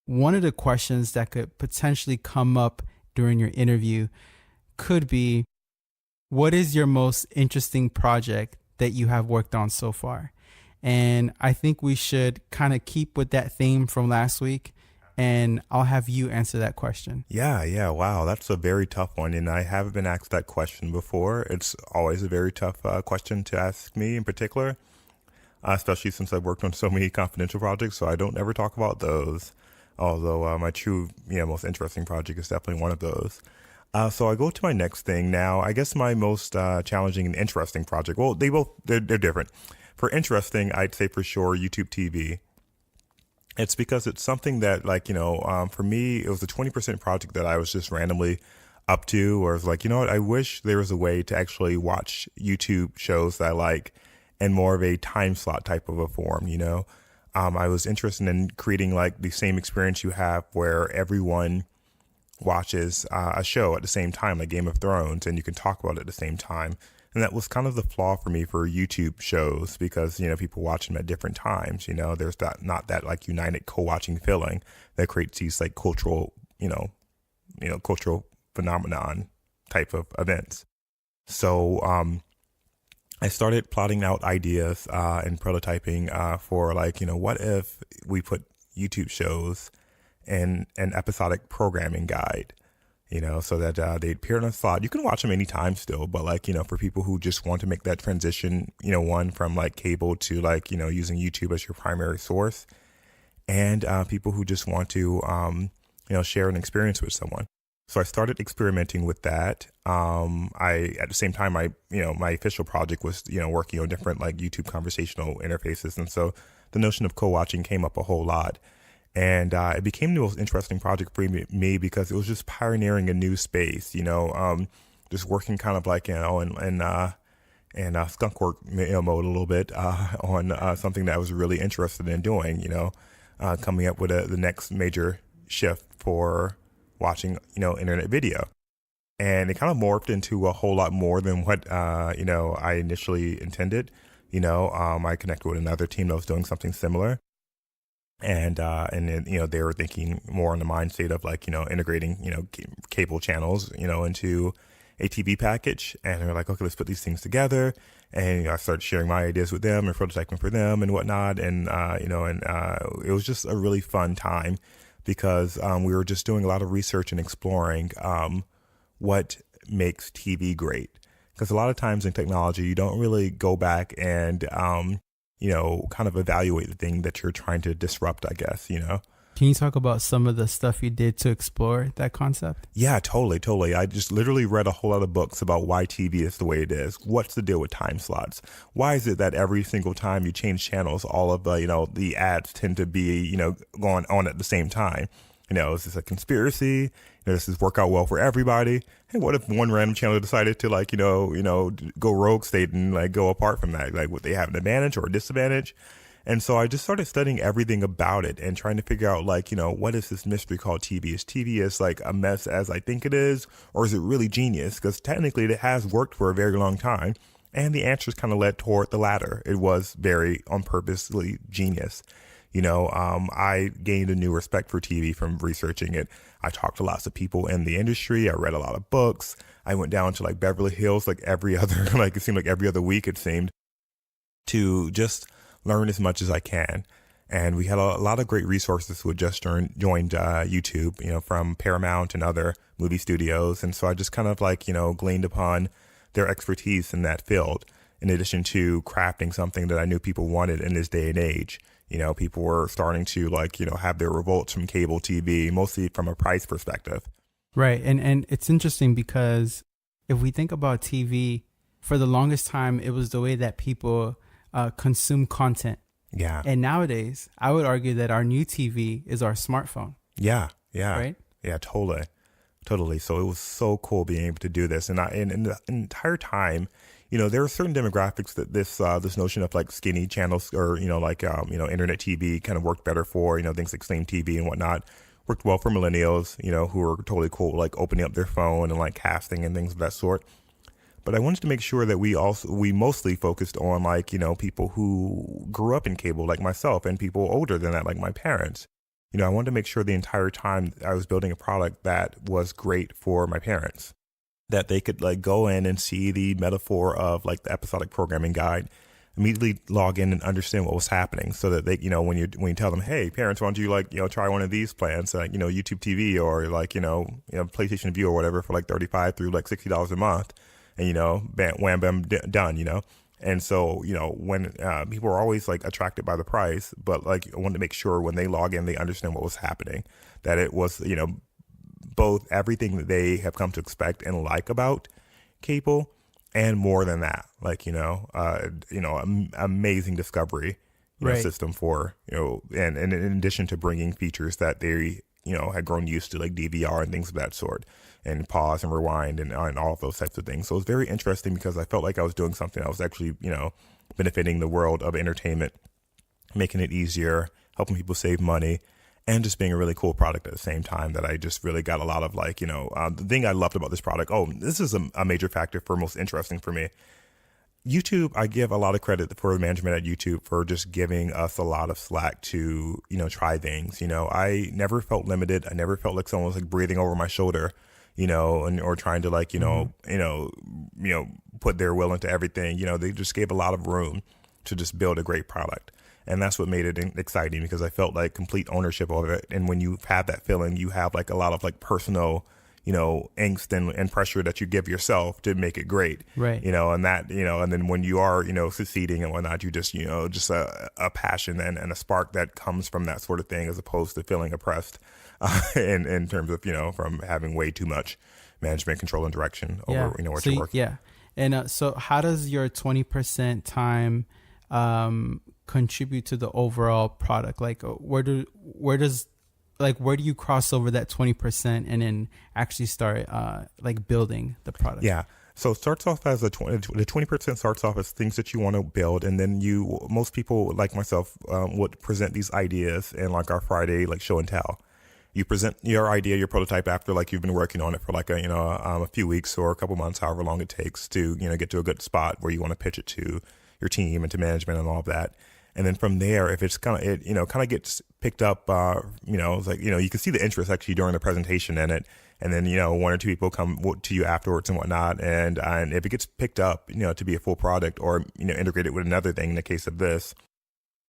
one of the questions that could potentially come up during your interview could be, what is your most interesting project that you have worked on so far? And I think we should kind of keep with that theme from last week, and I'll have you answer that question. Yeah. Wow, that's a very tough one. And I haven't been asked that question before. It's always a very tough question to ask me in particular, especially since I've worked on so many confidential projects. So I don't ever talk about those. Although my true, most interesting project is definitely one of those. So I go to my next thing now. I guess my most challenging and interesting project. Well, they're different. For interesting, I'd say for sure YouTube TV. It's because it's something that, for me, it was a 20% project that I was just randomly up to, or I was like, you know what, I wish there was a way to actually watch YouTube shows that I like in more of a time slot type of a form, I was interested in creating like the same experience you have where everyone watches a show at the same time, like Game of Thrones, and you can talk about it at the same time. And that was kind of the flaw for me for YouTube shows because, people watch them at different times. There's not that like united co-watching feeling that creates these like cultural, cultural phenomenon type of events. So I started plotting out ideas and prototyping for what if we put YouTube shows in an episodic programming guide, so that they appear on a slot. You can watch them anytime still, but for people who just want to make that transition, one from like cable to using YouTube as your primary source, and people who just want to, share an experience with someone. So I started experimenting with that. At the same time, my official project was, working on different like YouTube conversational interfaces. And so the notion of co-watching came up a whole lot. And it became the most interesting project for me because it was just pioneering a new space, just working kind of like, in skunk work mode a little bit on something that I was really interested in doing, coming up with the next major shift for watching, internet video. And it kind of morphed into a whole lot more than what, I initially intended. I connected with another team that was doing something similar. And then, they were thinking more in the mind state of integrating, cable channels, into a TV package. And they were like, okay, let's put these things together. And I started sharing my ideas with them and prototyping for them and whatnot. And, it was just a really fun time because we were just doing a lot of research and exploring what makes TV great. Because a lot of times in technology, you don't really go back and, kind of evaluate the thing that you're trying to disrupt, I guess, Can you talk about some of the stuff you did to explore that concept? Yeah, totally. I just literally read a whole lot of books about why TV is the way it is. What's the deal with time slots? Why is it that every single time you change channels, all of the, the ads tend to be, going on at the same time? Is this a conspiracy? Does this work out well for everybody? Hey, what if one random channel decided to go rogue state and go apart from that? Like, would they have an advantage or a disadvantage? And so I just started studying everything about it and trying to figure out what is this mystery called TV? Is TV as like a mess as I think it is? Or is it really genius? Because technically it has worked for a very long time. And the answers kind of led toward the latter. It was very on purposely genius. I gained a new respect for TV from researching it. I talked to lots of people in the industry. I read a lot of books. I went down to Beverly Hills every other, it seemed like every other week it seemed, to just learn as much as I can. And we had a lot of great resources who had just joined YouTube, from Paramount and other movie studios. And so I just kind of gleaned upon their expertise in that field, in addition to crafting something that I knew people wanted in this day and age. People were starting to have their revolts from cable TV, mostly from a price perspective. Right. And it's interesting because if we think about TV, for the longest time, it was the way that people consume content. Yeah. And nowadays, I would argue that our new TV is our smartphone. Yeah. Right? Yeah, totally. So it was so cool being able to do this. And in the entire time, there are certain demographics that this notion of skinny channels or, internet TV kind of worked better for, things like Sling TV and whatnot worked well for millennials, who are totally cool, opening up their phone and casting and things of that sort. But I wanted to make sure that we mostly focused on people who grew up in cable like myself and people older than that, like my parents. I wanted to make sure the entire time I was building a product that was great for my parents, that they could like go in and see the metaphor of like the episodic programming guide, immediately log in and understand what was happening, so that they, when you tell them, hey parents, why don't you like, try one of these plans, like, YouTube TV or like, PlayStation View or whatever for like $35 through like $60 a month, and, bam, wham, bam, done. And so, when people are always like attracted by the price, but like I wanted to make sure when they log in, they understand what was happening, that it was, both everything that they have come to expect and like about cable, and more than that, like, amazing discovery Right. system for, and in addition to bringing features that they, had grown used to, like DVR and things of that sort, and pause and rewind and all of those types of things. So it was very interesting because I felt like I was doing something that was actually, benefiting the world of entertainment, making it easier, helping people save money, and just being a really cool product at the same time, that I just really got a lot of like, the thing I loved about this product. Oh, this is a major factor for most interesting for me. YouTube, I give a lot of credit for the management at YouTube for just giving us a lot of slack to, try things. I never felt limited. I never felt like someone was like breathing over my shoulder, or trying to like, put their will into everything. They just gave a lot of room to just build a great product. And that's what made it exciting, because I felt like complete ownership of it. And when you have that feeling, you have like a lot of like personal, angst and pressure that you give yourself to make it great. Right. And that, and then when you are, succeeding and whatnot, you just, just a passion and a spark that comes from that sort of thing, as opposed to feeling oppressed in terms of, from having way too much management control and direction over, what you're working. Yeah. And so how does your 20% time contribute to the overall product? Like where do you cross over that 20% and then actually start like building the product? Yeah. So it starts off as the 20% starts off as things that you want to build. And then most people like myself would present these ideas in like our Friday, like show and tell. You present your idea, your prototype, after like you've been working on it for like a few weeks or a couple months, however long it takes to, get to a good spot where you want to pitch it to your team and to management and all of that. And then from there, if it's kind of gets picked up, it's like, you can see the interest actually during the presentation in it. And then, one or two people come to you afterwards and whatnot. And if it gets picked up, to be a full product, or, integrated with another thing in the case of this,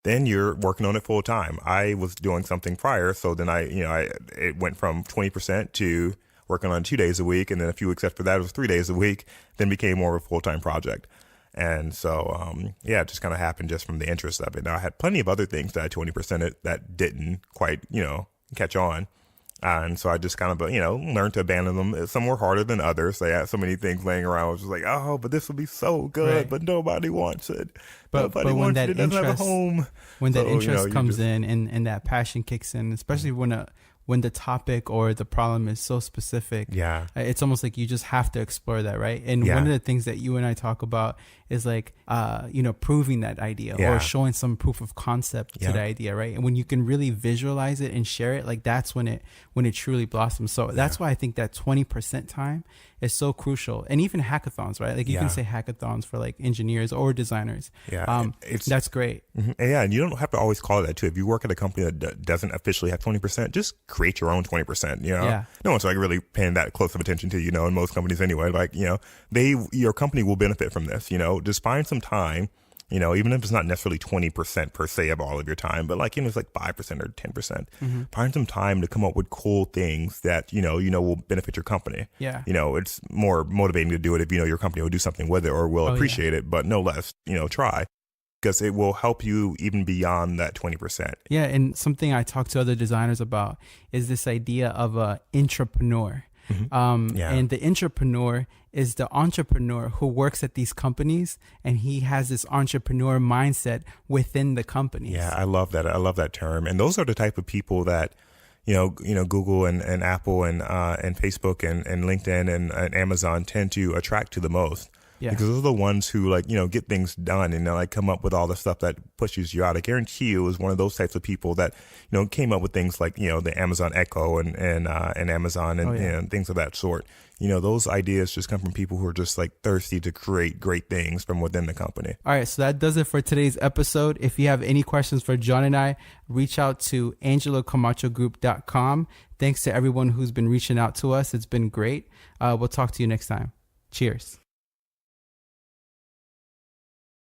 then you're working on it full time. I was doing something prior. So then it went from 20% to working on 2 days a week. And then a few weeks after that, it was 3 days a week, then became more of a full-time project. And so, it just kind of happened just from the interest of it. Now, I had plenty of other things that I 20%ed that didn't quite, catch on. And so I just kind of, learned to abandon them. Some were harder than others. They had so many things laying around. I was just like, oh, but this would be so good, right. But nobody wants it. But when that interest, when that interest comes in and that passion kicks in, especially when the topic or the problem is so specific, it's almost like you just have to explore that, right? And one of the things that you and I talk about is like, proving that idea or showing some proof of concept to the idea, right? And when you can really visualize it and share it, like that's when it truly blossoms. So that's why I think that 20% time is so crucial. And even hackathons, right? Like you can say hackathons for like engineers or designers. That's great. Mm-hmm. And you don't have to always call it that too. If you work at a company that doesn't officially have 20%, just create your own 20%, No one's like really paying that close of attention to, in most companies anyway. Like, your company will benefit from this, just find some time, even if it's not necessarily 20% per se of all of your time, but like, it's like 5% or 10%, mm-hmm. Find some time to come up with cool things that, will benefit your company. Yeah. It's more motivating to do it if, your company will do something with it or will appreciate it, but no less, try. Because it will help you even beyond that 20%. Yeah, and something I talk to other designers about is this idea of a intrapreneur. Mm-hmm. And the intrapreneur is the entrepreneur who works at these companies, and he has this entrepreneur mindset within the companies. Yeah, I love that. I love that term. And those are the type of people that, Google and Apple and Facebook and LinkedIn and Amazon tend to attract to the most. Yeah. Because those are the ones who like, get things done and like come up with all the stuff that pushes you out. I guarantee you is one of those types of people that, came up with things like, the Amazon Echo and Amazon and things of that sort. Those ideas just come from people who are just like thirsty to create great things from within the company. All right. So that does it for today's episode. If you have any questions for John and I, reach out to angelocamachogroup.com. Thanks to everyone who's been reaching out to us. It's been great. We'll talk to you next time. Cheers.